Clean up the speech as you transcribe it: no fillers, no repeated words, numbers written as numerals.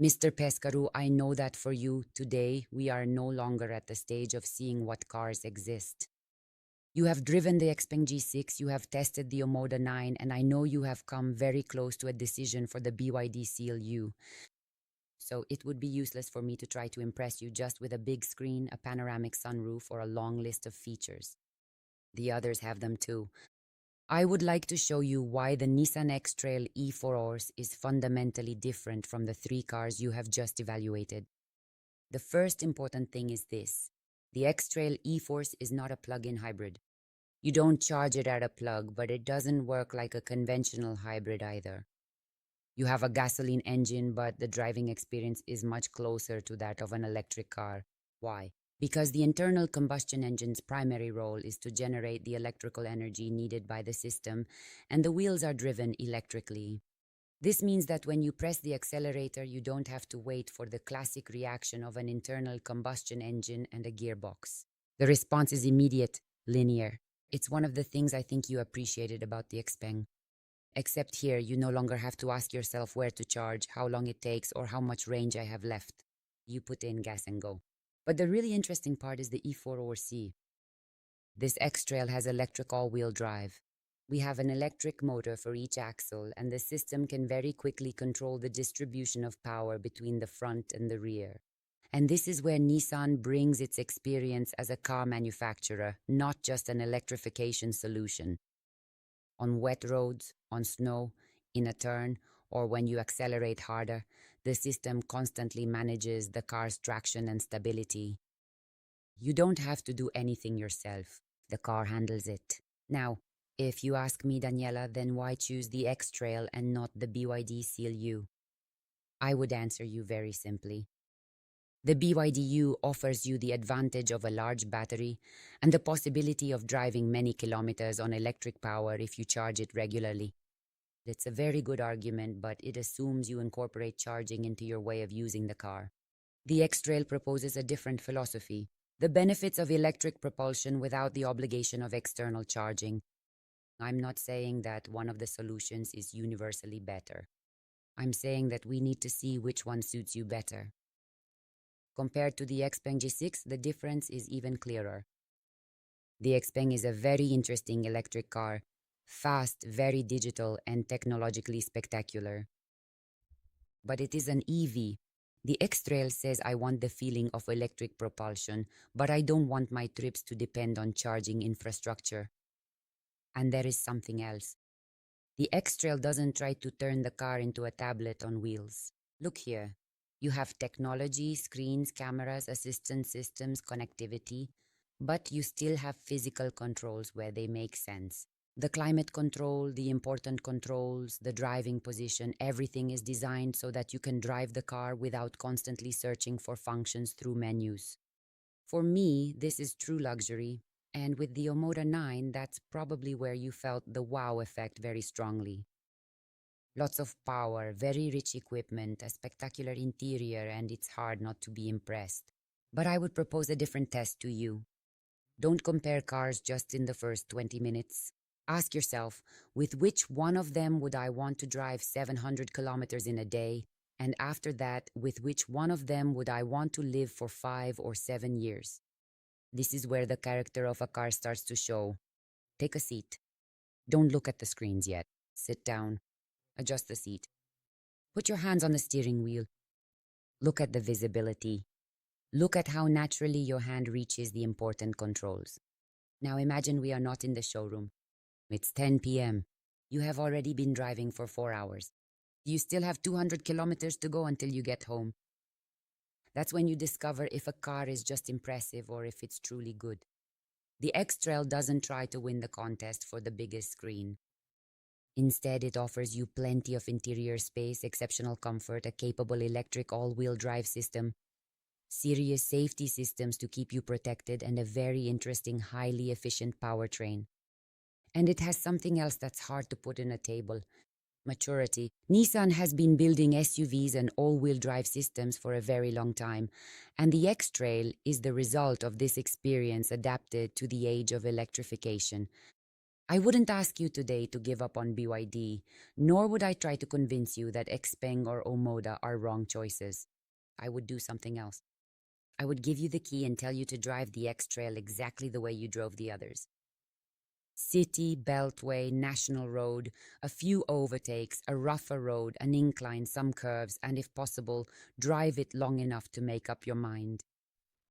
Mr. Pescaru, I know that for you, today, we are no longer at the stage of seeing what cars exist. You have driven the Xpeng G6, you have tested the Omoda 9, and I know you have come very close to a decision for the BYD Seal U. So it would be useless for me to try to impress you just with a big screen, a panoramic sunroof, or a long list of features. The others have them too. I would like to show you why the Nissan Xtrail e4orce is fundamentally different from the three cars you have just evaluated. The first important thing is this. The Xtrail e4orce is not a plug-in hybrid. You don't charge it at a plug, but it doesn't work like a conventional hybrid either. You have a gasoline engine, but the driving experience is much closer to that of an electric car. Why? Because the internal combustion engine's primary role is to generate the electrical energy needed by the system, and the wheels are driven electrically. This means that when you press the accelerator, you don't have to wait for the classic reaction of an internal combustion engine and a gearbox. The response is immediate, linear. It's one of the things I think you appreciated about the Xpeng. Except here, you no longer have to ask yourself where to charge, how long it takes, or how much range I have left. You put in gas and go. But the really interesting part is the e4orce. This Xtrail has electric all-wheel drive. We have an electric motor for each axle, and the system can very quickly control the distribution of power between the front and the rear. And this is where Nissan brings its experience as a car manufacturer, not just an electrification solution. On wet roads, on snow, in a turn, or when you accelerate harder, the system constantly manages the car's traction and stability. You don't have to do anything yourself. The car handles it. Now, if you ask me, Daniela, then why choose the Xtrail and not the BYD Seal U? I would answer you very simply. The BYD U offers you the advantage of a large battery and the possibility of driving many kilometers on electric power if you charge it regularly. It's a very good argument, but it assumes you incorporate charging into your way of using the car. The Xtrail proposes a different philosophy, the benefits of electric propulsion without the obligation of external charging. I'm not saying that one of the solutions is universally better. I'm saying that we need to see which one suits you better. Compared to the Xpeng G6, the difference is even clearer. The Xpeng is a very interesting electric car, fast, very digital, and technologically spectacular. But it is an EV. The Xtrail says I want the feeling of electric propulsion, but I don't want my trips to depend on charging infrastructure. And there is something else. The Xtrail doesn't try to turn the car into a tablet on wheels. Look here. You have technology, screens, cameras, assistance systems, connectivity, but you still have physical controls where they make sense. The climate control, the important controls, the driving position, everything is designed so that you can drive the car without constantly searching for functions through menus. For me, this is true luxury, and with the Omoda 9, that's probably where you felt the wow effect very strongly. Lots of power, very rich equipment, a spectacular interior, and it's hard not to be impressed. But I would propose a different test to you. Don't compare cars just in the first 20 minutes. Ask yourself, with which one of them would I want to drive 700 kilometers in a day? And after that, with which one of them would I want to live for 5 or 7 years? This is where the character of a car starts to show. Take a seat. Don't look at the screens yet. Sit down. Adjust the seat. Put your hands on the steering wheel. Look at the visibility. Look at how naturally your hand reaches the important controls. Now imagine we are not in the showroom. It's 10 p.m. You have already been driving for 4 hours. You still have 200 kilometers to go until you get home. That's when you discover if a car is just impressive or if it's truly good. The Xtrail doesn't try to win the contest for the biggest screen. Instead, it offers you plenty of interior space, exceptional comfort, a capable electric all-wheel drive system, serious safety systems to keep you protected, and a very interesting, highly efficient powertrain. And it has something else that's hard to put in a table. Maturity. Nissan has been building SUVs and all-wheel drive systems for a very long time, and the Xtrail is the result of this experience adapted to the age of electrification. I wouldn't ask you today to give up on BYD, nor would I try to convince you that Xpeng or Omoda are wrong choices. I would do something else. I would give you the key and tell you to drive the Xtrail exactly the way you drove the others. City, beltway, national road, a few overtakes, a rougher road, an incline, some curves, and if possible, drive it long enough to make up your mind.